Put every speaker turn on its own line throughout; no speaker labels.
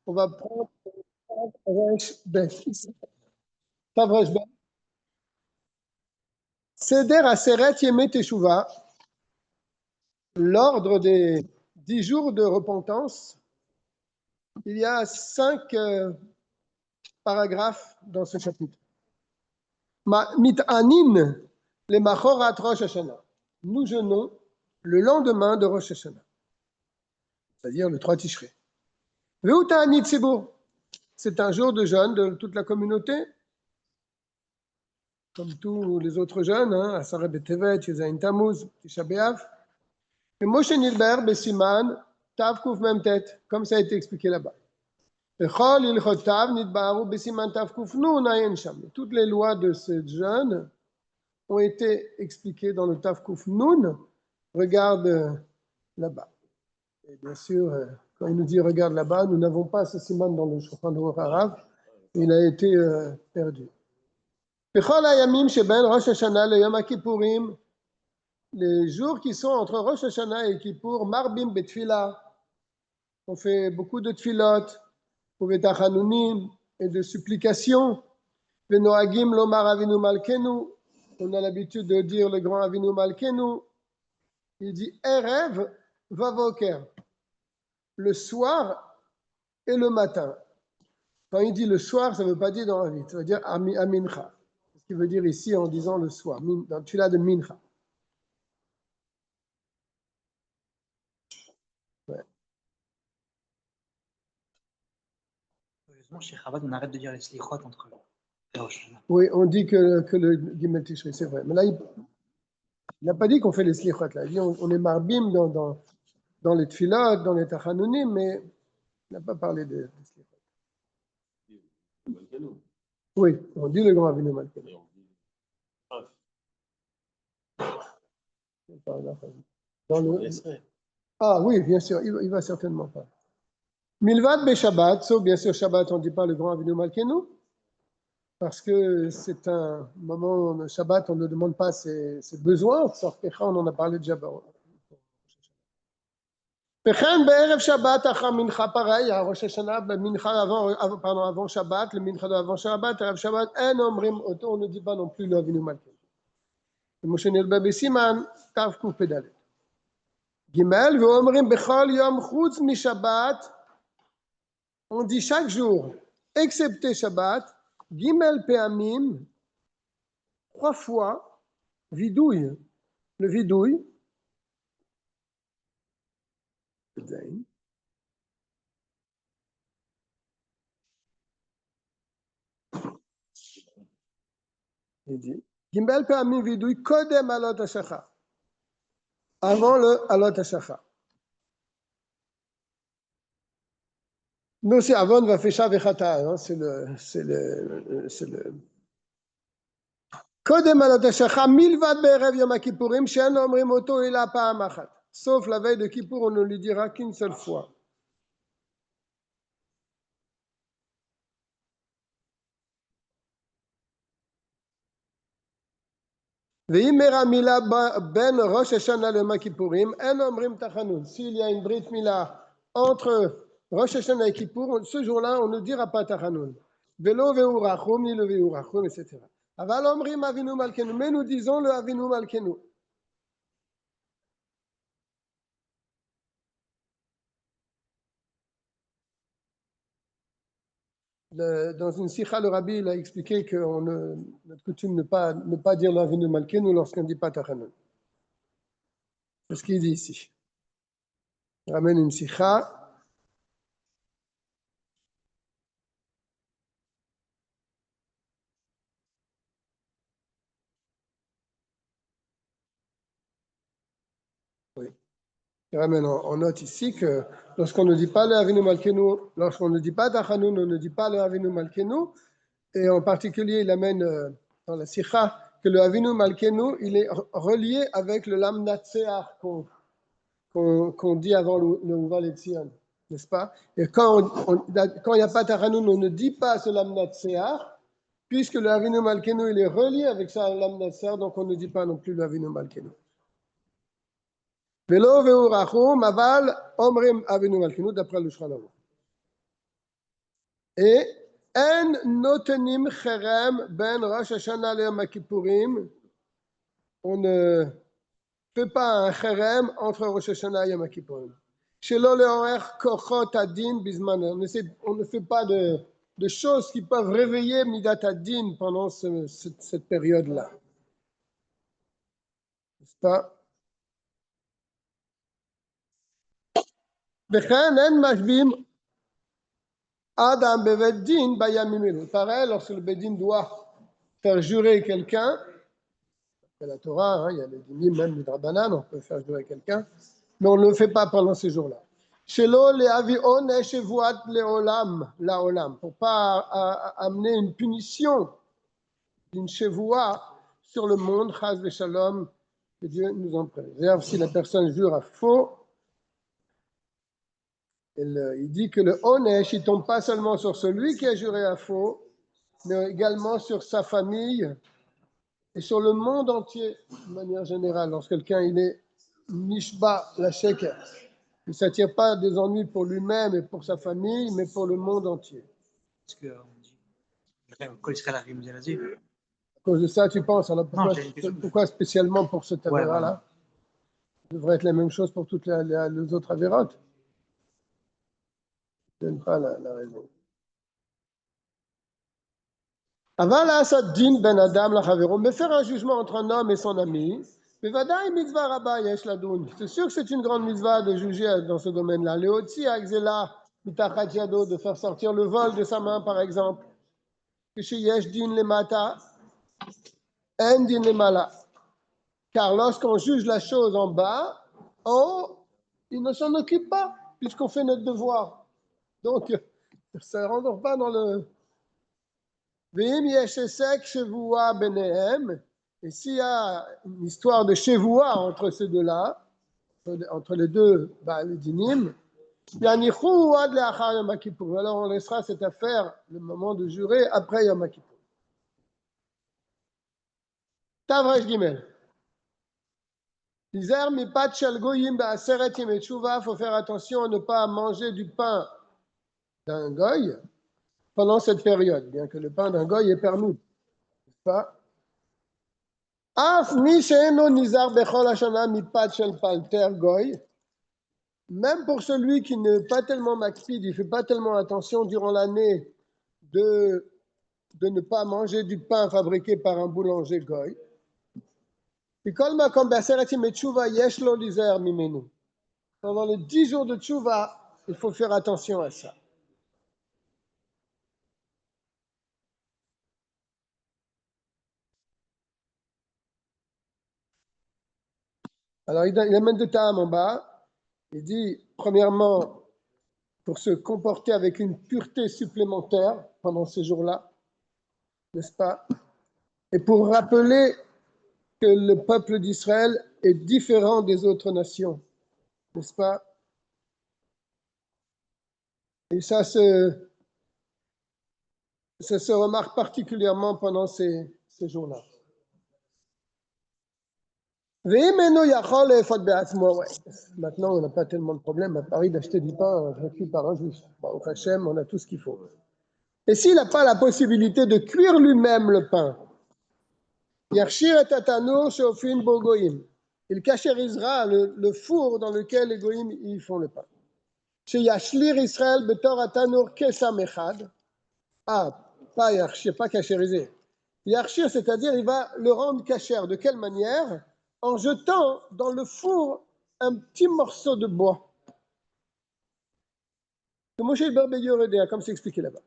On va prendre Tavresh Bet. Tavresh Bet. Seder Aseret Yemei Teshuvah, l'ordre des 10 jours de repentance. Il y a 5 paragraphes dans ce chapitre. Mit'anin le machorat Rosh Hashanah. Nous jeûnons le lendemain de Rosh Hashanah, c'est-à-dire le 3 Tishrei. Ve'u ta'anit tzibur. C'est un jour de jeûne de toute la communauté, comme tous les autres jeûnes, Asara B'Tevet, Yezayin Tammuz, Tisha B'Av. Et Moshe Nilber Besiman Tav Kuf Mem Tet, comme ça a été expliqué là-bas. Toutes les lois de ce jeûne ont été expliquées dans le Tav Kuf Nun. Regarde là-bas. Et bien sûr, quand il nous dit regarde là-bas, nous n'avons pas ce siman dans le Shulchan Aruch Harav. Il a été perdu. Les jours qui sont entre Rosh Hashanah et Kippour, Marbim Betfila, on fait beaucoup de tfilot, et de supplications. Venoagim Lomar Avinu Malkenu, on a l'habitude de dire le grand Avinu Malkenu. Il dit Erev Vavoker, le soir et le matin. Quand il dit le soir, ça ne veut pas dire dans la vie, ça veut dire à Mincha. Ce qui veut dire ici en disant le soir, dans le tfila de Mincha. Ouais.
Heureusement, chez Chabad, on arrête de dire les slichot entre eux.
Oui, on dit que le Gimel Tishrei, c'est vrai. Mais là, il n'a pas dit qu'on fait les slichot. Là. Il dit on est marbim dans les tfilot, dans les tachanunim, mais il n'a pas parlé de slichot. Oui, on dit le grand Avinu Malkenu. Ah oui, bien sûr, il va certainement pas. Milvad be Shabbat, sauf bien sûr Shabbat, on ne dit pas le grand Avinu Malkenu, parce que c'est un moment, le Shabbat, on ne demande pas ses besoins, sauf qu'Echa, on en a parlé déjà. Pechen be'erev Shabbat, achar mincha, pareil, à Rosh Hashanah, mincha avant Shabbat, le mincha avant Shabbat, erev Shabbat, en omrim oto, on ne dit pas non plus le Avinu Malkenu. Moshe Nilber Besiman, Tav Kuf Pedalet. Gimel, ve'omrim bechol yom chutz mi Shabbat, on dit chaque jour, excepté Shabbat, Gimel Pe'amim, 3 fois, vidouille, le vidouille, il dit, Gimel Pe'amim vidouille, Kodem Alot HaShachar, avant le Alot HaShachar. Nous, c'est Avon Vafesha Vechata, c'est le Kodem Alot HaShachar, Milvad Be'erev Yom HaKippurim, She'en Omrim Oto Ela Pa'am Achat. Sauf la veille de Kippour, on ne lui dira qu'une seule fois. S'il y a une brit mila entre Rosh Hashanah et Kippour, ce jour-là, on ne dira pas Tachanun. Velo ve'urachum, ni le ve'urachum, etc. Aval omrim avinu malkenu, mais nous disons le avinu malkenu. Dans une sikha, le rabbi il a expliqué que notre coutume ne pas dire le avinu malkenu lorsqu'on ne dit pas Tachanun. C'est ce qu'il dit ici. Il ramène une sikha. Oui. Il ramène en note ici que lorsqu'on ne dit pas le Avinu Malkenu, lorsqu'on ne dit pas Tachanun, on ne dit pas le Avinu Malkenu, et en particulier il amène dans la Sikha que le Avinu Malkenu, il est relié avec le Lam Natseach qu'on dit avant le Uval Etzion, n'est-ce pas? Et quand il n'y a pas Tachanun, on ne dit pas ce Lam Natseach, puisque le Avinu Malkenu, il est relié avec ça, Lam Natseach, donc on ne dit pas non plus le Avinu Malkenu. Velo ve'urachum, aval omrim avinu malkenu, d'après le Shulchan Aruch. Et En notenim cherem ben Rosh Hashanah le Yom Kippourim. On ne fait pas un cherem entre Rosh Hashanah et Yom Kippourim. Shelo leorer kochot adin bizman. On ne fait pas de choses qui peuvent réveiller Midat Adin pendant cette période-là. N'est-ce pas? Pareil, lorsque le Bedin doit faire jurer quelqu'un, c'est la Torah, hein, il y a les dinim, même les drabanan, on peut faire jurer quelqu'un, mais on ne le fait pas pendant ces jours-là. Shelo le'avi onesh evuat le'olam, la'olam, pour pas amener une punition d'une chevoua sur le monde, chaz v'shalom, que Dieu nous en préserve. Si la personne jure à faux, il dit que le onesh, il ne tombe pas seulement sur celui qui a juré à faux, mais également sur sa famille et sur le monde entier, de manière générale. Lorsque quelqu'un il est nishba, la sheker, il ne s'attire pas des ennuis pour lui-même et pour sa famille, mais pour le monde entier.
Est-ce qu'on dit Kol Israël arrive à Dieu?
À cause de ça, tu penses, alors pourquoi spécialement pour ce avéra-là? Ça devrait être la même chose pour toutes les autres avérotes. Je ne donne pas la raison. Mais faire un jugement entre un homme et son ami, c'est sûr que c'est une grande mitzvah de juger dans ce domaine-là. De faire sortir le vol de sa main, par exemple. Car lorsqu'on juge la chose en bas, en haut, il ne s'en occupe pas, puisqu'on fait notre devoir. Donc, ça ne rentre pas dans le... Et s'il y a une histoire de chevoua entre ces deux-là, entre les deux dinim, alors on laissera cette affaire, le moment de jurer, après Yom Kippur. Tavresh Gimel. Il faut faire attention à ne pas manger du pain d'un goy pendant cette période, bien que le pain d'un goy est permis. Pas. Même pour celui qui n'est pas tellement makpid, il ne fait pas tellement attention durant l'année de ne pas manger du pain fabriqué par un boulanger goy. Pendant les 10 jours de tchouva, il faut faire attention à ça. Alors, il amène deux tam en bas. Il dit, premièrement, pour se comporter avec une pureté supplémentaire pendant ces jours-là, n'est-ce pas? Et pour rappeler que le peuple d'Israël est différent des autres nations, n'est-ce pas? Et ça se remarque particulièrement pendant ces jours-là. Maintenant, on n'a pas tellement de problème à Paris d'acheter du pain gratuit par un juif. Au Hachem, on a tout ce qu'il faut. Et s'il n'a pas la possibilité de cuire lui-même le pain, il cachérisera le four dans lequel les goïms ils font le pain. Pas yachir, pas cachériser. Yachir, c'est-à-dire il va le rendre cachère. De quelle manière? En jetant dans le four un petit morceau de bois. Le Moshe Berbeyor, comme c'est expliqué là-bas.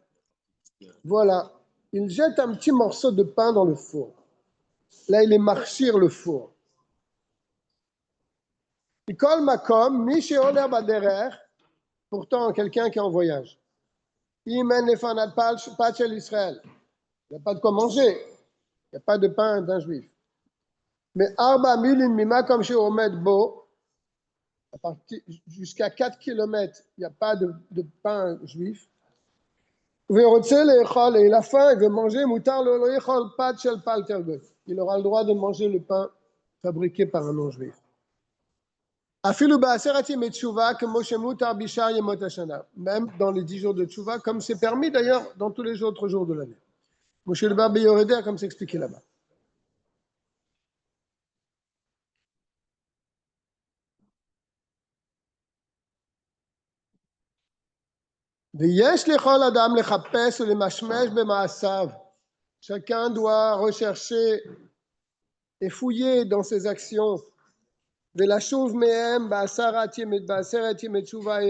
Voilà, il jette un petit morceau de pain dans le four. Là, il est marchir le four. Pourtant, quelqu'un qui est en voyage. Il n'y a pas de quoi manger. Il n'y a pas de pain d'un juif. Mais Arba Milin Mima, comme chez Omed Bo, jusqu'à 4 km, il n'y a pas de pain juif. Et il a faim, il veut manger, il aura le droit de manger le pain fabriqué par un non-juif. Même dans les 10 jours de Tchouva, comme c'est permis d'ailleurs dans tous les autres jours de l'année. Moshe le Bar Yoredea, comme c'est expliqué là-bas. Chacun doit rechercher et fouiller dans ses actions. Et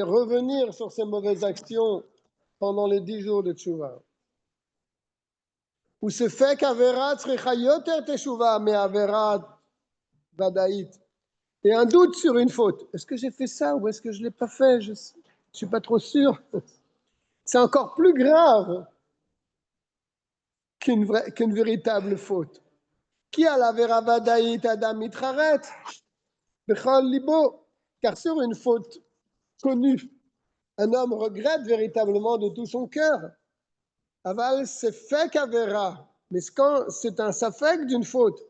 revenir sur ces mauvaises actions pendant les 10 jours de Tchouva. Ou se fait qu'Avera tzricha yoter teshuva mais Avera vadaït. Et un doute sur une faute. Est-ce que j'ai fait ça ou est-ce que je ne l'ai pas fait? Je ne suis pas trop sûr. C'est encore plus grave qu'une véritable faute. Qui a la vera vadaït adam mitraret? Bechol libo. Car sur une faute connue, un homme regrette véritablement de tout son cœur. Aval c'est fait qu'avera. Mais quand c'est un safek d'une faute,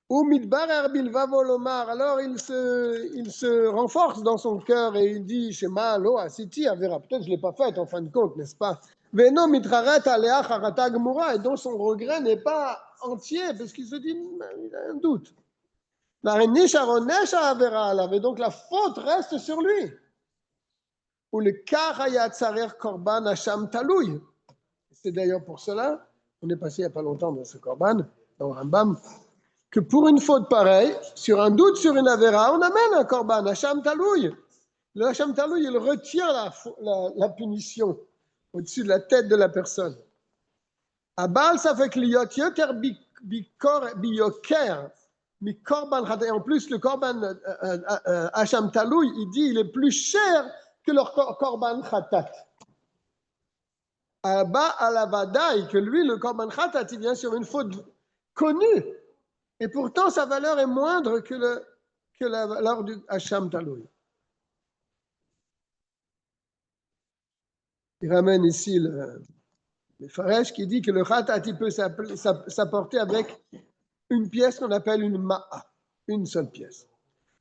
ou midbarer bilvavo lomar, alors il se renforce dans son cœur et il dit Shema lo asiti avera. Peut-être je ne l'ai pas faite en fin de compte, n'est-ce pas? Veno mitraret alea charata gmura, et donc son regret n'est pas entier parce qu'il se dit il a un doute. La renisha ronesha avera alav, et donc la faute reste sur lui. Ou le karayat sarer korban hasham talouy. C'est d'ailleurs pour cela, on est passé il n'y a pas longtemps dans ce korban, dans Rambam, que pour une faute pareille, sur un doute sur une avéra, on amène un korban, hacham talouy. Le hacham talouy, il retient la punition au-dessus de la tête de la personne. Abal, ça fait que l'yot yoter biyoker, mi korban khatat. Et en plus, le korban hacham talouy, il dit, il est plus cher que leur korban khatat. Abba alavadaï, que lui, le korban khatat, il vient sur une faute connue. Et pourtant, sa valeur est moindre que la valeur du Hacham Taloui. Il ramène ici le Faresh qui dit que le Khatat peut s'apporter avec une pièce qu'on appelle une Ma'a, une seule pièce.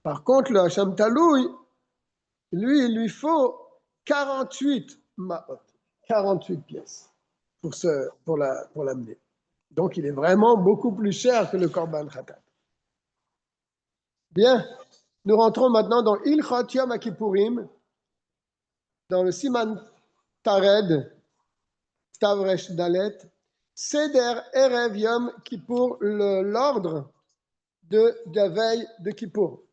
Par contre, le Hacham Taloui, lui, il lui faut 48 Ma'ot, 48 pièces pour l'amener. Donc, il est vraiment beaucoup plus cher que le Korban Khatat. Bien, nous rentrons maintenant dans Ilchot Yom Kippourim, dans le Siman Tared, Stavresh Dalet, Seder Erev Yom Kippour, l'ordre de la veille de Kippour.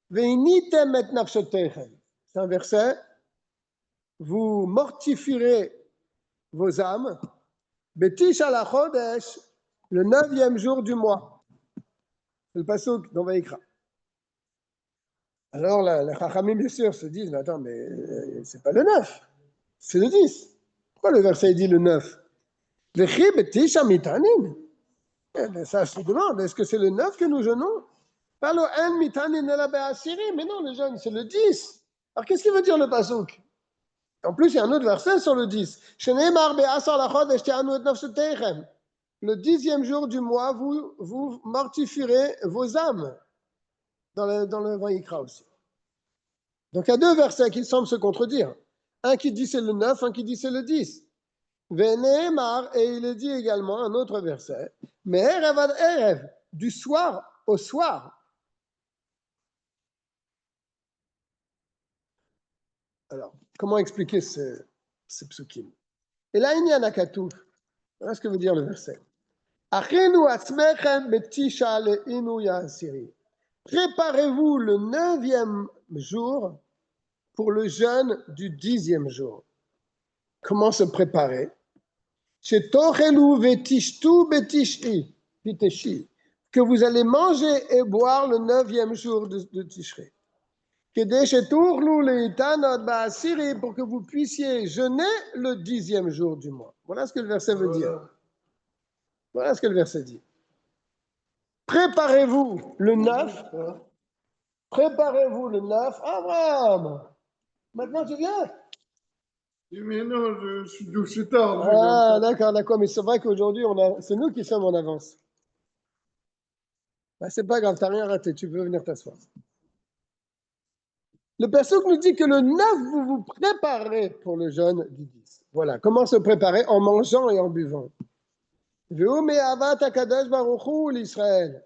Veinitem et nafshotechem. C'est un verset. Vous mortifierez vos âmes. Betish ala chodesh, le 9e jour du mois. C'est le pasuk dans Vaïkra. Alors, les Chachamim, bien sûr, se disent, attends, mais c'est pas le 9, c'est le 10. Pourquoi le verset dit le 9? Ça se demande, est-ce que c'est le 9 que nous jeûnons? Mais non, le jeûne, c'est le 10. Alors, qu'est-ce qu'il veut dire le pasuk? En plus, il y a un autre verset sur le 10. Le 10e jour du mois, vous mortifierez vos âmes. Dans le Vaïkra aussi. Donc il y a deux versets qui semblent se contredire. Un qui dit c'est le 9, un qui dit c'est le 10. Venémar, et il est dit également un autre verset, mais Erev ad Erev, du soir au soir. Alors, comment expliquer ces psukim? Et là, il y a un akatouf. Voilà ce que veut dire le verset. Achenu atzmechem betisha le'inu ya'asiri. Préparez-vous le 9e jour pour le jeûne du 10e jour. Comment se préparer? Que vous allez manger et boire le 9e jour de Tishrei. Pour que vous puissiez jeûner le 10e jour du mois. Voilà ce que le verset veut dire. Voilà ce que le verset dit. Préparez-vous le 9. Préparez-vous le 9. Abraham, maintenant tu viens?
Mais non, je suis douché tard.
Ah, d'accord. Mais c'est vrai qu'aujourd'hui, c'est nous qui sommes en avance. Ben, c'est pas grave, t'as rien raté. Tu peux venir t'asseoir. Le pasuk nous dit que le 9, vous vous préparez pour le jeûne du 10. Voilà, comment se préparer? En mangeant et en buvant. l'Israël.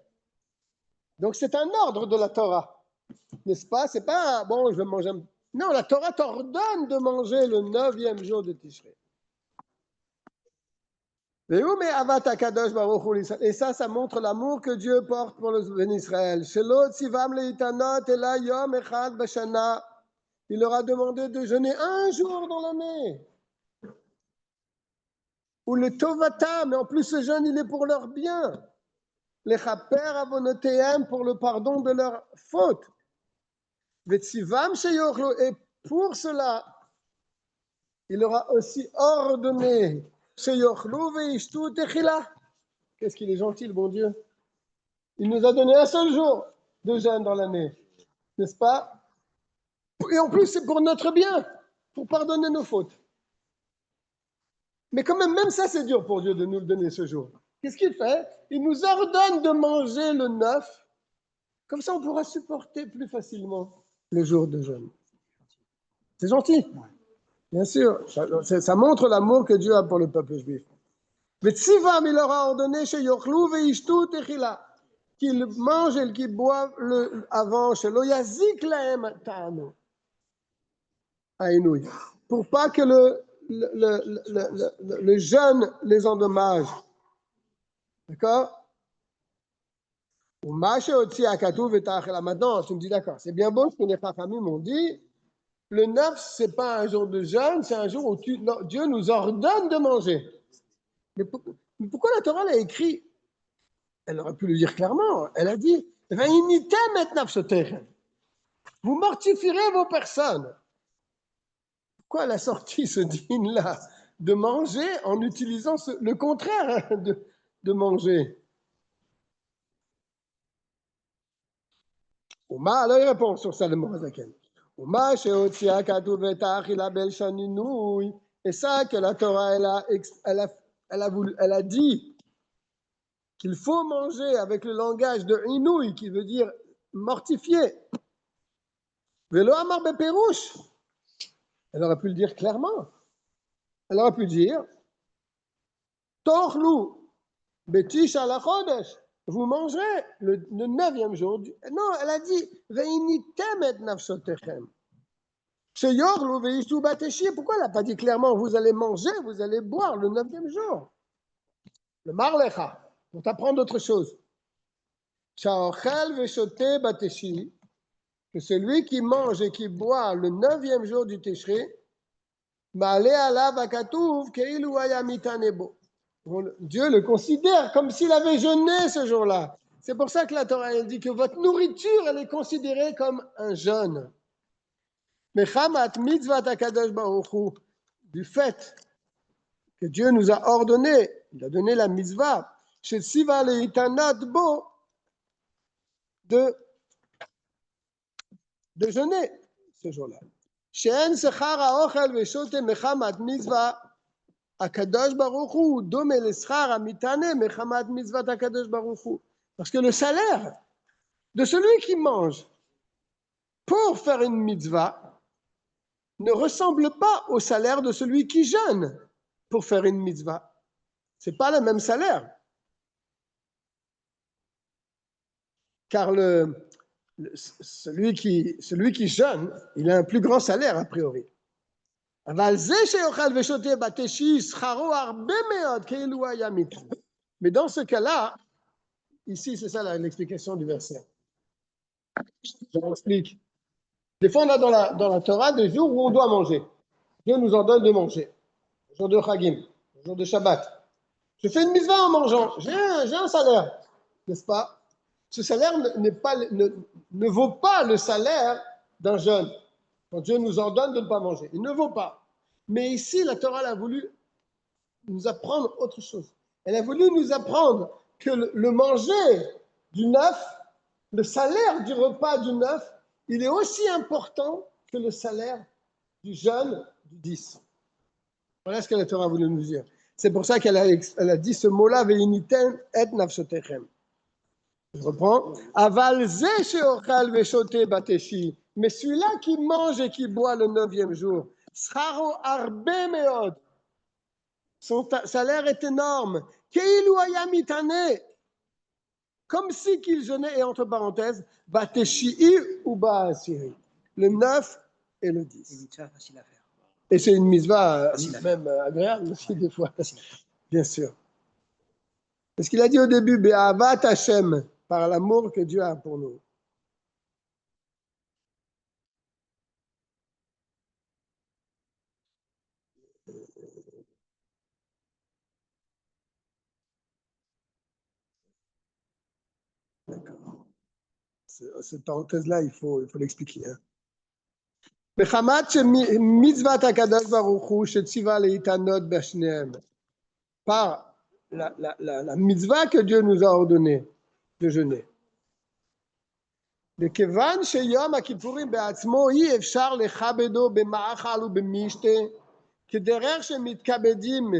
Donc c'est un ordre de la Torah, n'est-ce pas? C'est pas, bon, je vais manger. Non, la Torah t'ordonne de manger le 9e jour de Tishrei. Et ça montre l'amour que Dieu porte pour le Ben Israël. Il leur a demandé de jeûner un jour dans l'année. Ou le Tovata, mais en plus ce jeûne, il est pour leur bien. Les chaper avonotehem, pour le pardon de leurs fautes. Et pour cela, il leur a aussi ordonné. Qu'est-ce qu'il est gentil, le bon Dieu. Il nous a donné un seul jour de jeûne dans l'année, n'est-ce pas? Et en plus, c'est pour notre bien, pour pardonner nos fautes. Mais quand même ça, c'est dur pour Dieu de nous le donner ce jour. Qu'est-ce qu'il fait? Il nous ordonne de manger le 9, comme ça on pourra supporter plus facilement le jour de jeûne. C'est gentil, bien sûr. Ça montre l'amour que Dieu a pour le peuple juif. Mais Tzivam, il leur a ordonné chez Yochlou veishtu techila, qu'ils mangent et qu'ils boivent avant, chez Loyazik lahem ta'anu, aïnouï, pour pas que le jeûne les endommage. D'accord? Maintenant, tu me dis d'accord, c'est bien beau ce que les Chachamim m'ont dit. Le 9, ce n'est pas un jour de jeûne, c'est un jour où Dieu nous ordonne de manger. Mais pourquoi la Torah l'a écrit? Elle aurait pu le dire clairement. Elle a dit vous mortifierez vos personnes. Pourquoi elle a sorti ce dîne-là de manger en utilisant le contraire de manger? Alors il répond sur ça le Morazaken. Et ça que la Torah elle a dit qu'il faut manger avec le langage de inouï qui veut dire mortifier. Velo amar beperouche. Elle aurait pu le dire clairement. Elle aurait pu dire Torlu betish ala chodesh. Vous mangerez le 9e jour. Non, elle a dit veinitem et nafshotechem. Pourquoi elle n'a pas dit clairement vous allez manger, vous allez boire le 9e jour? Le marlecha, pour t'apprendre autre chose. Que celui qui mange et qui boit le 9e jour du Tishrei, Dieu le considère comme s'il avait jeûné ce jour-là. C'est pour ça que la Torah dit que votre nourriture, elle est considérée comme un jeûne. Mais du fait que Dieu nous a ordonné, il a donné la mitzvah, de jeûner ce jour-là. Parce que le salaire de celui qui mange pour faire une mitzvah ne ressemble pas au salaire de celui qui jeûne pour faire une mitzvah. Ce n'est pas le même salaire. Car celui qui jeûne, il a un plus grand salaire a priori. Mais dans ce cas-là, ici c'est ça l'explication du verset. Je m'explique. Des fois, on a dans la Torah des jours où on doit manger. Dieu nous ordonne de manger. Le jour de Chagim, le jour de Shabbat. Je fais une mitzvah en mangeant. J'ai un salaire, n'est-ce pas? Ce salaire ne vaut pas le salaire d'un jeûne. Quand Dieu nous ordonne de ne pas manger, il ne vaut pas. Mais ici, la Torah a voulu nous apprendre autre chose. Elle a voulu nous apprendre que le manger du 9, le salaire du repas du 9, il est aussi important que le salaire du jeûne du 10. Voilà ce que la Torah a voulu nous dire. C'est pour ça qu'elle a dit ce mot-là, ve'initem et nafshotechem. Je reprends. Aval ze sheochal ve'shote bateshi. Mais celui-là qui mange et qui boit le 9e jour, Scharo arbe meod. Son salaire est énorme. Keilu haya mitane. Comme si qu'il jeûnait, et entre parenthèses, Bateshii ou Baasiri. Le 9 et le 10.
Une mitzvah facile à faire.
Et c'est une mitzvah
Facile à
même agréable aussi des fois,
Facile à faire.
bien sûr. Parce qu'il a dit au début, Be'avat Hashem, par l'amour que Dieu a pour nous. D'accord. Cette parenthèse-là, il faut l'expliquer. Bechamat mitzvat hakadosh baruch hu shetziva leitanot b'shneim. Par la mitzvah que Dieu nous a ordonné de jeûner. וכיוון שיום הכיפורים בעצמו אי אפשר לכבדו במאכל ובמשתה, כדרך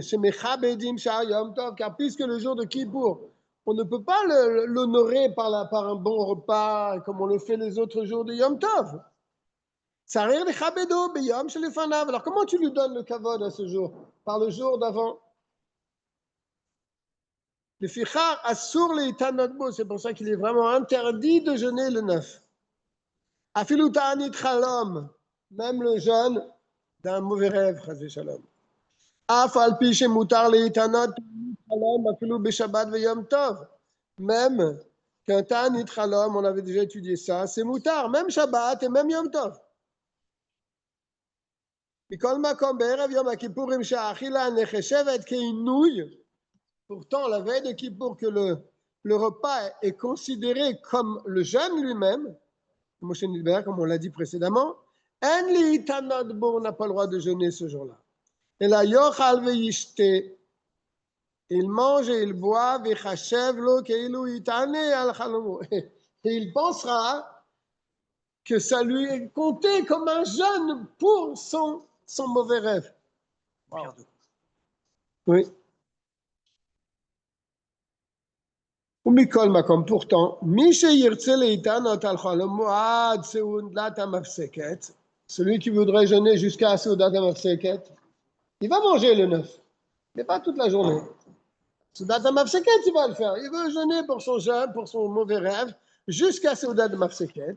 שמכבדים שאר יום טוב, car puisque le jour de Kippour, on ne peut pas l'honorer par un bon repas comme on le fait les autres jours de Yom Tov. צריך לכבדו ביום שלפניו. Alors comment tu lui donnes le kavod à ce jour? Par le jour d'avant. לפיכך אסור להתענות בו, c'est pour ça qu'il est vraiment interdit de jeûner le 9. אפילו תענית חלום, même le jeûne d'un mauvais rêve, חס ושלום. אף על פי שמותר להתענות תענית חלום אפילו בשבת ויום טוב. Même qu'un תענית חלום, on avait déjà étudié ça, c'est moutar, même Shabbat et même Yom Tov. מכל מקום בערב יום הכיפורים שהאכילה נחשבת כעינוי, pourtant, la veille de Kippour, que le repas est considéré comme le jeûne lui-même, comme on l'a dit précédemment, on n'a pas le droit de jeûner ce jour-là. Et là, yochal ve'yishte, il mange et il boit, ve'chashev lo keilu itane al chalomo. Et il pensera que ça lui est compté comme un jeûne pour son mauvais rêve.
Wow.
Oui. ומכל מקום, pourtant, מי שירצה להתענות על חלומו עד סעודת המפסקת, celui qui voudrait jeûner jusqu'à סעודת המפסקת, il va manger le 9, mais pas toute la journée. סעודת המפסקת, il va le faire. Il veut jeûner pour son jeûne, pour son mauvais rêve, jusqu'à סעודת המפסקת.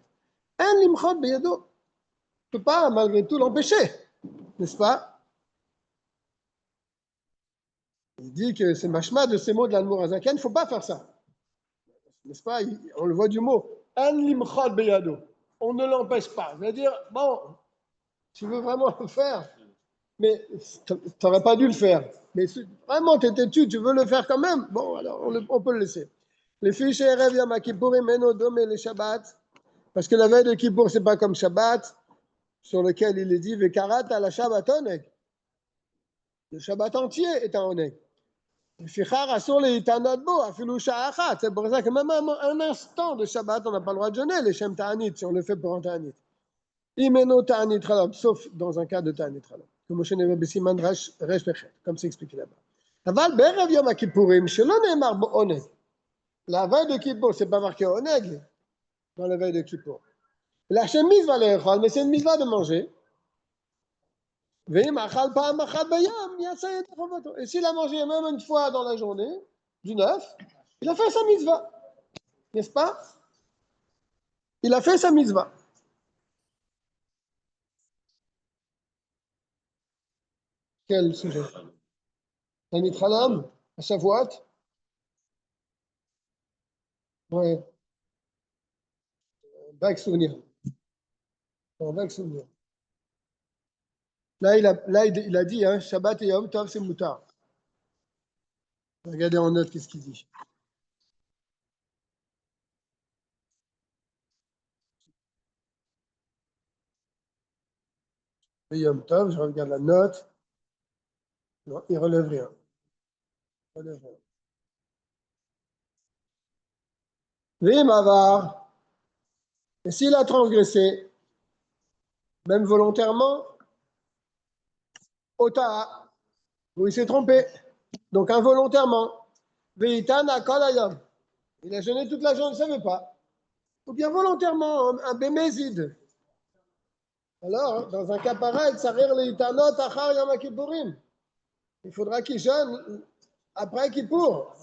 אין למחות בידו. Il ne peut pas, malgré tout, l'empêcher, n'est-ce pas? Il dit que c'est mashma de ces mots de l'Admour Hazaken, il ne faut pas faire ça. N'est-ce pas? On le voit du mot. On ne l'empêche pas. C'est-à-dire, bon, tu veux vraiment le faire, mais tu n'aurais pas dû le faire. Mais vraiment, tu es têtu, tu veux le faire quand même. Bon, alors on peut le laisser. Les fiches Erev Yom Kippur et Menodom et les Shabbat. Parce que la veille de Kippour, ce n'est pas comme Shabbat, sur lequel il est dit Vekarat à la Shabbat oneg. Le Shabbat entier est un oneg. C'est pour ça que même un instant de Shabbat, on n'a pas le droit de jeûner, les Shem Ta'anit, si on le fait pour un Ta'anit. Imeno Ta'anit Chalam, sauf dans un cas de Ta'anit Chalam. Comme c'est expliqué là-bas. Aval Be'erev Yom HaKippurim, shelo ne'emar bo oneg. La veille de Kippour, c'est pas marqué oneg dans la veille de Kippour. La chemise va l'échol, mais c'est une mitzvah de manger. Et s'il a mangé même une fois dans la journée, du 9, il a fait sa mitzvah. N'est-ce pas? Il a fait sa mitzvah. Quel sujet? Un Nitralam? À Shavuot? Oui. Vague souvenir. Un vague souvenir. Là, il a dit, hein, Shabbat et Yom Tov, c'est moutar. Regardez en note qu'est-ce qu'il dit. Et Yom Tov, je regarde la note. Non, il ne relève rien. Il relève rien. Vim avar. Et s'il a transgressé, même volontairement, Ota, où il s'est trompé, donc involontairement. Veitana kolayam. Il a jeûné toute la journée, il ne savait pas. Ou bien volontairement, un bémézide. Alors, dans un cas pareil, il faudra qu'il jeûne après Kippour.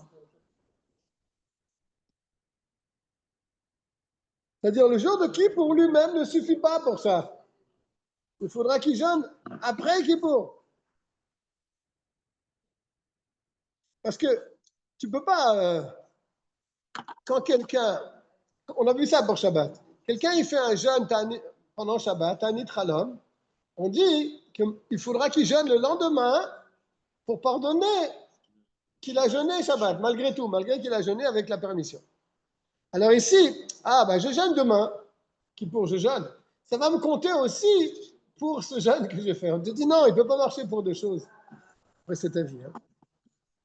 C'est-à-dire, le jour de Kippour lui-même ne suffit pas pour ça. Il faudra qu'il jeûne après Kippour. Parce que tu ne peux pas, quand quelqu'un, on a vu ça pour Shabbat, quelqu'un il fait un jeûne pendant Shabbat, Tanit Chalom, on dit qu'il faudra qu'il jeûne le lendemain pour pardonner qu'il a jeûné Shabbat, malgré tout, malgré qu'il a jeûné avec la permission. Alors ici, je jeûne demain, Kippour, je jeûne. Ça va me compter aussi pour ce jeûne que j'ai fait. On te dit non, il ne peut pas marcher pour deux choses. Après, c'est ta vie. Hein.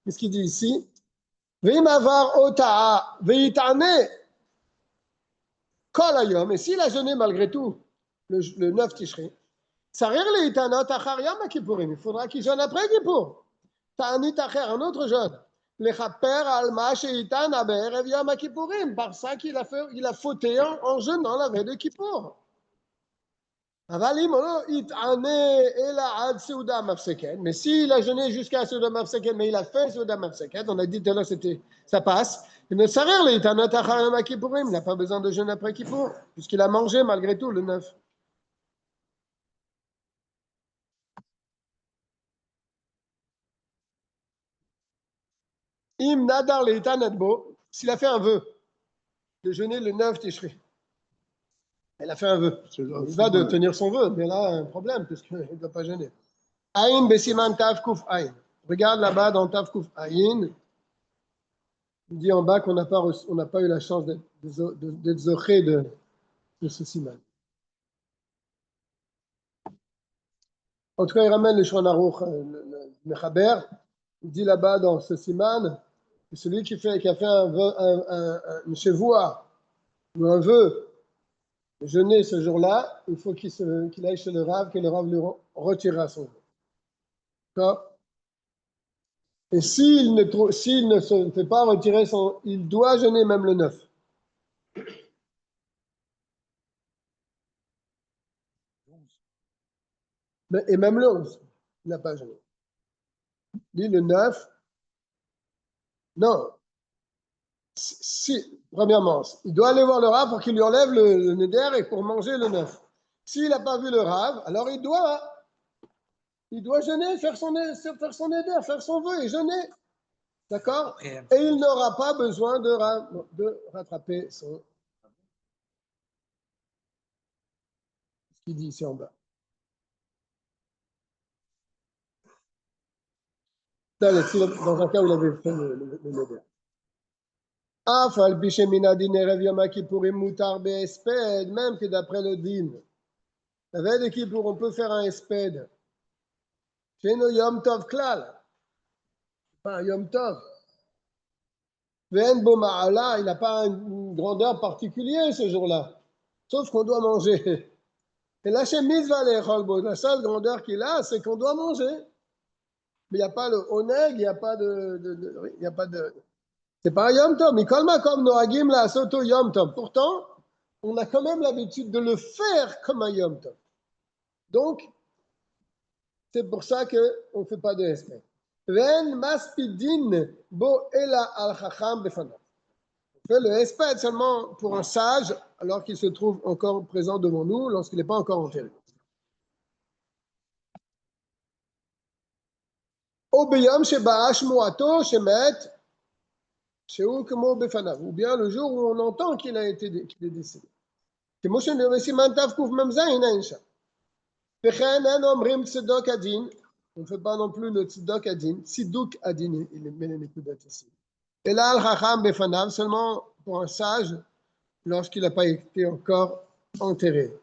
Qu'est-ce qu'il dit ici? Et s'il a jeûné malgré tout, le 9 Tishri, il faudra qu'il jeûne après Kippour. Un autre jeûne. Par ça qu'il a fauté en jeûnant la veille de Kippour. Mais s'il a jeûné jusqu'à Seuda Mafseken, mais il a fait Seuda Mafseken, on a dit tout à l'heure ça passe. Il n'a pas besoin de jeûner après Kippour, puisqu'il a mangé malgré tout le 9. Im Nadar Leitanadbo, s'il a fait un vœu de jeûner le 9 Tishri. Il a fait un vœu. Il va de tenir son vœu, mais là, un problème, puisqu'il ne doit pas jeûner. Aïn Besiman Tavkouf Aïn. Regarde là-bas dans Tavkouf Aïn. Il dit en bas qu'on n'a pas eu la chance d'être zoché de ce siman. En tout cas, il ramène le Shulchan Aruch, le Mechaber. Il dit là-bas dans ce siman que celui qui a fait une chevoua ou un vœu de jeûner ce jour-là, il faut qu'il aille chez le Rav, que le Rav lui retirera son vœu. D'accord? Et s'il ne se fait pas retirer il doit jeûner même le 9. Et même le 11, il n'a pas jeûné. Lui, le 9, non. Premièrement, il doit aller voir le Rav pour qu'il lui enlève le neder et pour manger le 9. S'il n'a pas vu le Rav, alors il doit jeûner, faire son neder, faire son vœu et jeûner. D'accord? Et il n'aura pas besoin de rattraper ce qu'il dit ici en bas. Dans un cas où il avait fait le neder. Même que d'après le din, la veille de Kippour, on peut faire un espède. Chez nous, Yom Tov Klal. Pas un Yom Tov. Ven Boma'ala, il n'a pas une grandeur particulière ce jour-là. Sauf qu'on doit manger. Et la chemise va aller la seule grandeur qu'il a, c'est qu'on doit manger. Mais il n'y a pas le oneg, il n'y a pas de. C'est pas un Yom Tov. Mais comme Noagim la Soto Yom Tov. Pourtant, on a quand même l'habitude de le faire comme un Yom Tov. Donc, c'est pour ça qu'on ne fait pas de espède. Ven maspidin bo ela al chacham befanav. On fait le espède seulement pour un sage, alors qu'il se trouve encore présent devant nous, lorsqu'il n'est pas encore enterré. Ou bien le jour où on entend qu'il est décédé. On ne fait pas non plus le tzedok adin, tziduk adin, il met les nekudat ici. Et là, al-chacham befanav, seulement pour un sage, lorsqu'il n'a pas été encore enterré.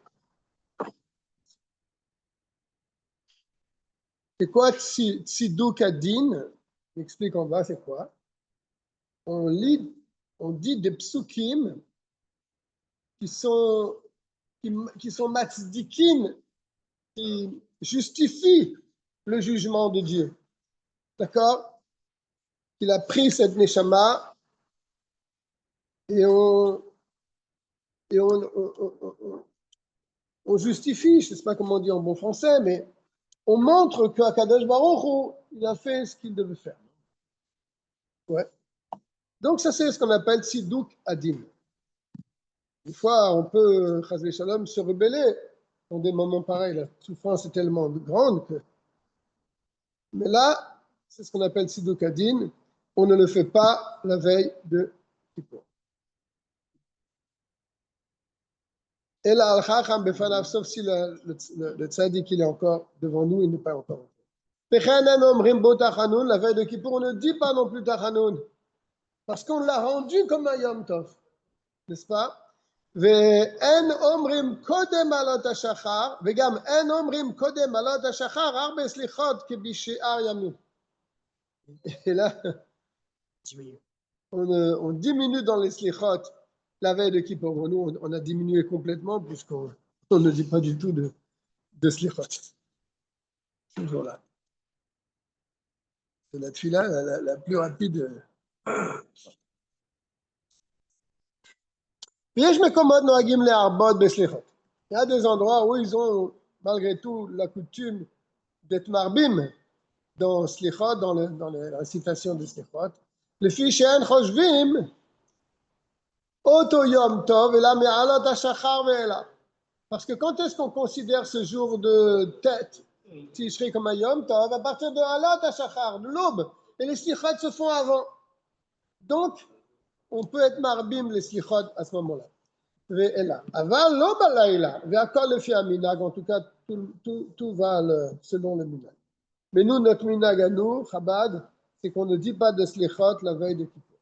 C'est quoi tziduk adin? J'explique en bas, c'est quoi? On dit des psukim qui sont matzdikim, qui justifient le jugement de Dieu. D'accord? Il a pris cette neshama et on on justifie, je ne sais pas comment on dit en bon français, mais on montre qu'Akadosh Baruch Hu, il a fait ce qu'il devait faire. Ouais. Donc ça c'est ce qu'on appelle Siduk Adin. Des fois, on peut, Chazé Shalom, se rebeller dans des moments pareils. La souffrance est tellement grande que... Mais là, c'est ce qu'on appelle Siduk Adin. On ne le fait pas la veille de Kippour. Et là, Al-Chacham Befanav, sauf si le tzaddik il est encore devant nous, il n'est pas encore. Pechanan Omrim Bo Tachanoun, la veille de Kippour, on ne dit pas non plus Tachanoun, parce qu'on l'a rendu comme un Yom Tov, n'est-ce pas? ואין אומרים קודם עלות השחר, וגם אין אומרים קודם עלות השחר, הרבה סליחות כבשאר ימים. Et là, on diminue dans les slichot la veille de Kippour. Nous, on a diminué complètement puisqu'on ne dit pas du tout de slichot. Ce jour-là. C'est la tefila la plus rapide. Il y a des endroits où ils ont malgré tout la coutume d'être marbim dans slichot, dans la récitation des slichot. Les filles she'en choshvim oto yom tov et la me'alot hashachar ve'ela. Parce que quand est-ce qu'on considère ce jour de tête, Tishri comme un yom tov, à partir de alot hashachar, de l'aube, et les slichot se font avant. Donc, on peut être marbim les slichot à ce moment-là. Ve'ela. Aval lo balayla, ve'akol lefi aminag, en tout cas, tout va selon le minag. Mais nous, notre minag à nous, Chabad, c'est qu'on ne dit pas de slichot la veille de Kippour.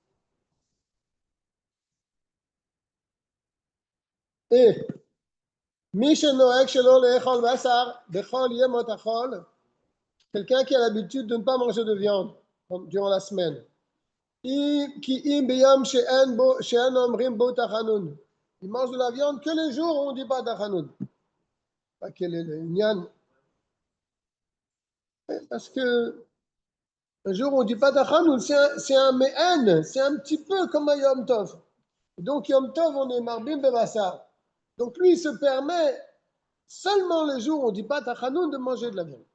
Et quelqu'un qui a l'habitude de ne pas manger de viande durant la semaine. Il mange de la viande que les jours où on ne dit pas tachanoun. Quel est le nyan? Parce que un jour où on ne dit pas tachanoun, c'est un me'en, c'est un petit peu comme un yom tov. Donc yom tov, on est marbim bevassar. Donc lui, il se permet seulement les jours où on ne dit pas tachanoun de manger de la viande.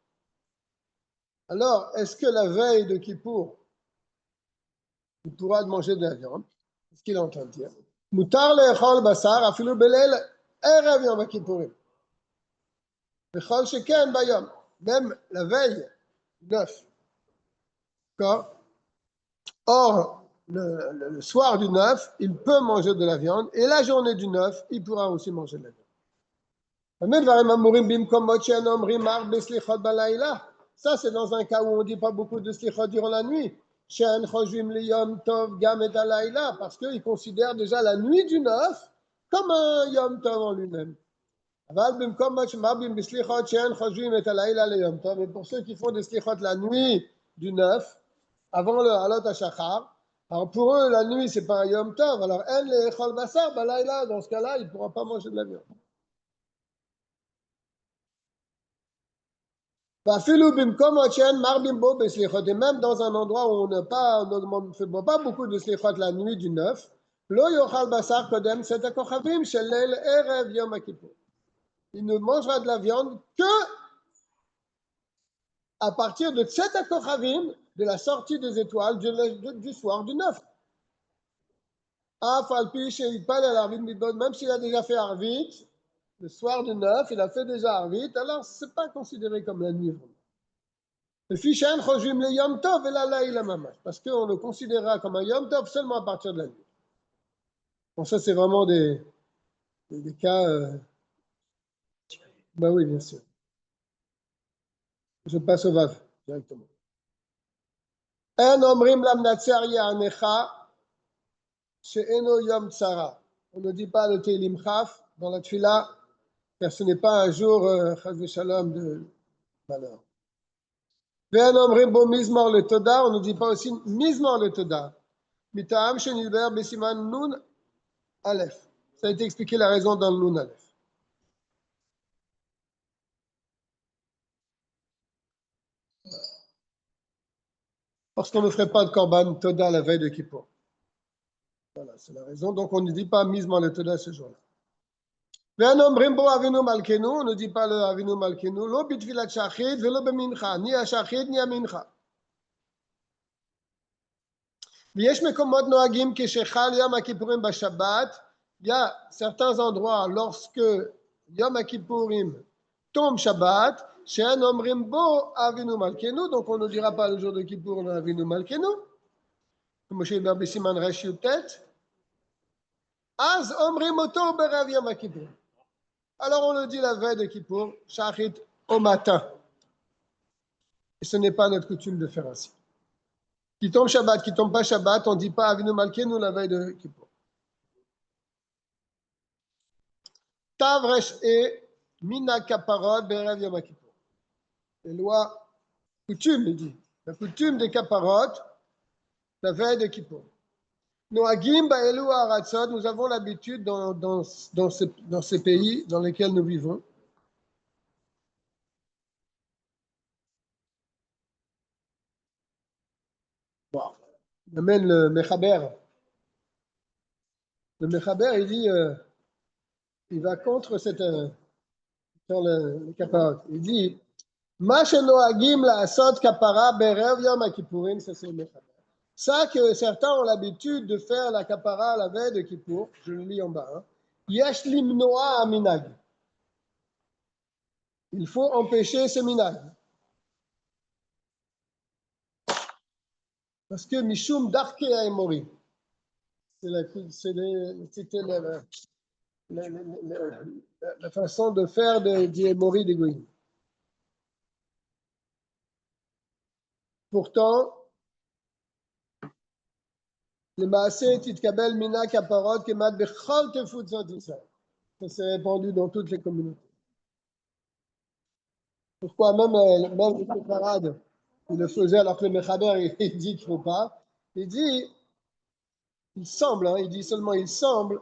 Alors, est-ce que la veille de Kippour, il pourra manger de la viande? C'est ce qu'il est en train de dire. Mutar le'echol basar afilu belel erev yom kippourim. Bechol sheken bayom. Même la veille 9. D'accord? Or, le soir du 9, il peut manger de la viande. Et la journée du 9, il pourra aussi manger de la viande. Ça, c'est dans un cas où on ne dit pas beaucoup de slichot durant la nuit. Parce qu'ils considèrent déjà la nuit du 9 comme un Yom Tov en lui-même. Mais pour ceux qui font des slichot la nuit du 9, avant le halot hashachar, alors pour eux, la nuit, ce n'est pas un Yom Tov. Alors, dans ce cas-là, il ne pourra pas manger de la viande. Et même dans un endroit où on ne fait pas beaucoup de slichot la nuit du 9, il ne mangera de la viande que à partir de Tset HaKochavim, de la sortie des étoiles du soir du 9. Même s'il a déjà fait Arvit, le soir du 9, il a fait déjà Arvit, alors ce n'est pas considéré comme la nuit. Parce qu'on le considérera comme un Yom Tov seulement à partir de la nuit. Bon, ça, c'est vraiment des cas. Ben oui, bien sûr. Je passe au Vav directement. On ne dit pas le Teilim Chaf dans la Tfila, car ce n'est pas un jour, Chaz v'Shalom, de malheur. On ne dit pas aussi Mizmor le Toda. Mitaam Shenilber Besiman Nun Aleph. Ça a été expliqué la raison dans le Nun Aleph. Parce qu'on ne ferait pas de Korban Toda la veille de Kippour. Voilà, c'est la raison. Donc on ne dit pas Mizmor le Toda ce jour-là. On ne dit pas le Avinu Malkenu, lo bitfilat shachid, velo bemincha, ni à shachid, ni à mincha. ויש מקומות נוהגים כשחל יום הכיפורים בשבת, il y a certains endroits lorsque יום הכיפורים tombe Shabbat, שאין אומרים בו אבינו מלכנו, donc on ne dira pas le jour de Kippour אבינו מלכנו, כמו שידבר בסימן רש י"ט, אז אומרים אותו בערב יום הכיפור. Alors on le dit la veille de Kippour, Shachrit au matin. Et ce n'est pas notre coutume de faire ainsi. Qui tombe Shabbat, qui tombe pas Shabbat, on ne dit pas Avinu Malkeinu la veille de Kippour. Tavresh et Mina Kaparot Berev Yom Kippour. Les lois, coutume, il dit. La coutume des Kaparot, la veille de Kippour. Nous avons l'habitude dans ces pays dans lesquels nous vivons. Bon. Il amène le Mechaber. Le Mechaber, il dit, il va contre cette, dans le Kaparot. Il dit, Ma shenoagim la'asot kapara berev yom kippourim, ça c'est le Mechaber. Ça que certains ont l'habitude de faire la kapara la veille de Kippour, je le lis en bas. Hein. Yesh limnoa aminag. Il faut empêcher ce minag. Parce que Mishum Darke Aemori, c'était la façon de faire des Aemori des Goïms. Pourtant, le Maaseh Titkabel Mina Kaparot Kemat Bechol Tefutzot Israël. Ça s'est répandu dans toutes les communautés. Pourquoi même les séfarades, ils le faisaient alors que le Mechaber, il dit qu'il ne faut pas. Il dit, il semble, hein, il dit seulement il semble,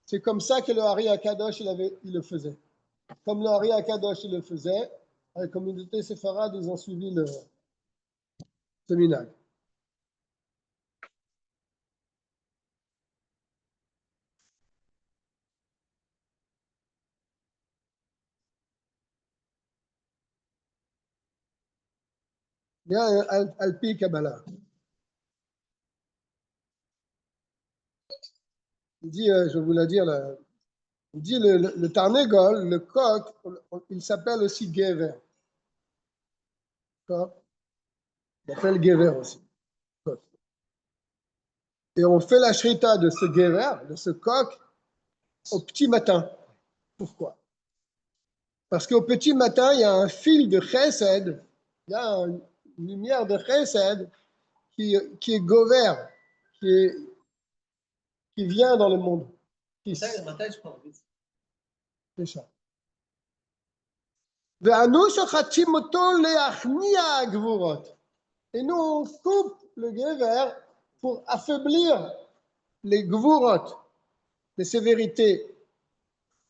c'est comme ça que le Hari Akadosh, il le faisait. Comme le Hari Akadosh, il le faisait, la communauté séfarade, ils ont suivi le séminaire. Il y a un Alpi Kabbalah. Il dit, je vais vous la dire, là, il dit le Tarnegol, le coq, il s'appelle aussi Gever. On l'appelle Gever aussi. Et on fait la shrita de ce Gever, de ce coq, au petit matin. Pourquoi? Parce qu'au petit matin, il y a un fil de chesed, il y a une lumière de chesed qui est gover, qui vient dans le monde. C'est ça. Et nous, on coupe le gever pour affaiblir les gvurot, les sévérités.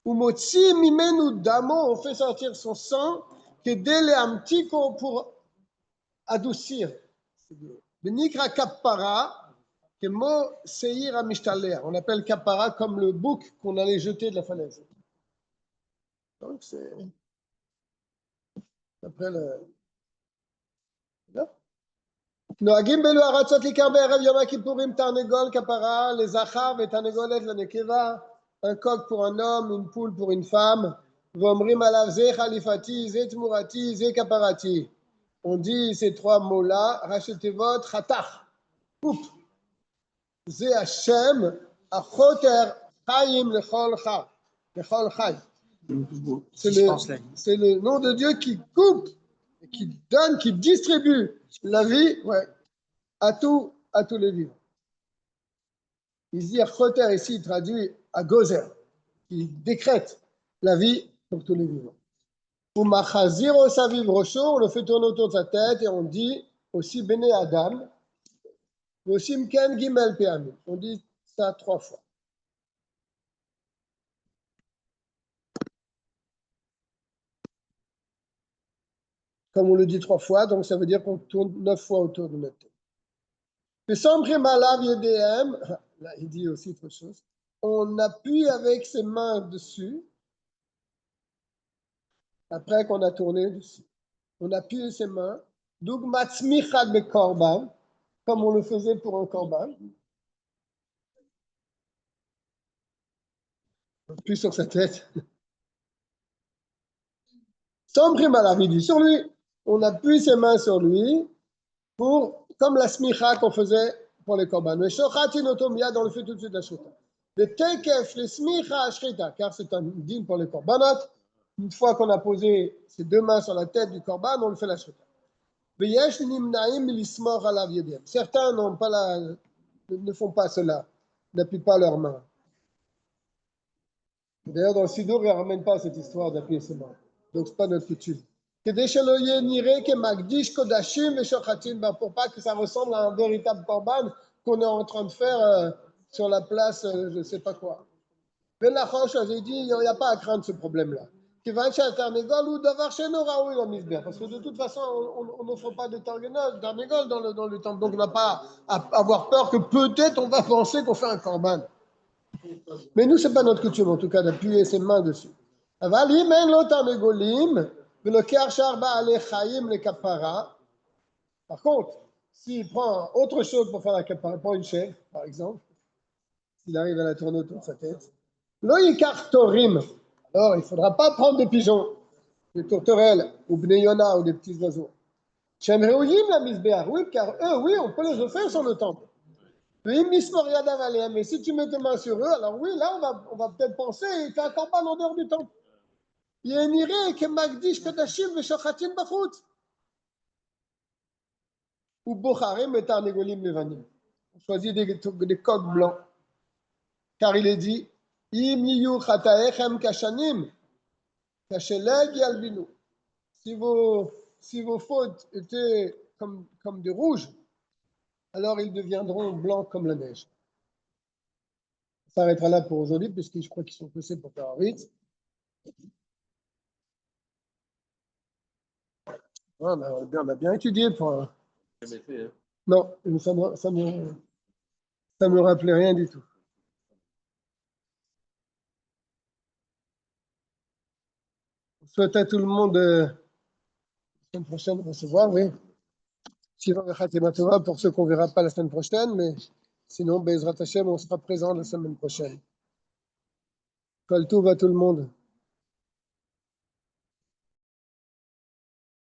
Umotzi mimenu damo, on fait sortir son sang, que dele amtiko pour adoucir. Benikra kappara, que mo seir amishtaler. On appelle kappara comme le bouc qu'on allait jeter de la falaise. Donc c'est après le. נוהגים באלו ארצות לעיקר בערב יום הכיפורים תרנגול כפרה לזכר ותרנגולת לנקבה, un coq pour un homme, une poule pour une femme, ואומרים עליו זה חליפתי, זה תמורתי, זה כפרתי. On dit ces trois mots-là, rachetez-votre khatach, coupe. זה השם, החותר חיים לכל חי, לכל חי. C'est le nom de Dieu qui coupe, qui donne, qui distribue la vie, ouais, à tous les vivants. Il dit Choter ici traduit à Gozer, qui décrète la vie pour tous les vivants. Pour Machazir Osaviv Rocho, on le fait tourner autour de sa tête et on dit aussi Bene Adam, aussi Mken Gimel Peami. On dit ça 3 fois. Comme on le dit 3 fois, donc ça veut dire qu'on tourne 9 fois autour de notre tête. Là, il dit aussi autre chose. On appuie avec ses mains dessus après qu'on a tourné dessus. On a appuyé ses mains, Dugmat smichad be korban, comme on le faisait pour un korban. Puis sur sa tête. Sans prime à la vie sur lui. On appuie ses mains sur lui pour, comme la smicha qu'on faisait pour les korban. Le shochatin otomia, on le fait tout de suite la shrita. Le tekef, le smicha shrita, car c'est un din pour les korbanot. Une fois qu'on a posé ses deux mains sur la tête du korban, on le fait la shrita. Certains n'ont pas ne font pas cela, n'appuient pas leurs mains. D'ailleurs, dans le Sidour, il ne ramène pas cette histoire d'appuyer ses mains. Donc, ce n'est pas notre coutume. Pour pas que ça ressemble à un véritable korban qu'on est en train de faire sur la place, je ne sais pas quoi. Ben Lachosh, j'ai dit, il n'y a pas à craindre ce problème-là. Parce que de toute façon, on n'offre pas de tarnégol dans le temple. Donc, on n'a pas à avoir peur que peut-être on va penser qu'on fait un korban. Mais nous, ce n'est pas notre coutume, en tout cas, d'appuyer ses mains dessus. Par contre, s'il prend autre chose pour faire la kapara, prend une chèvre, par exemple, s'il arrive à la tourner autour de sa tête, alors il ne faudra pas prendre des pigeons, des tourterelles, ou bneyona, ou des petits oiseaux. Oui, car eux, oui, on peut les offrir sur le temple. Mais si tu mets tes mains sur eux, alors oui, là, on va peut-être penser qu'il fait un korban en dehors du temple. Il y a une irée qui magdish kadashim veshochatin bachut. Ou bocharim et tarnegolim levanim. On choisit des coqs blancs. Car il est dit, im yiyu chataechem kashanim, kasheleg yalbinu. Si vos fautes étaient comme du rouge, alors ils deviendront blancs comme la neige. Ça s'arrêtera là pour aujourd'hui, puisque je crois qu'ils sont poussés pour faire un rite. On a bien étudié pour. Non, ça me rappelait rien du tout. Je souhaite à tout le monde la semaine prochaine de recevoir, oui. Pour ceux qu'on ne verra pas la semaine prochaine, mais sinon, Bezrat Hashem, on sera présent la semaine prochaine. Kol Tov à tout le monde.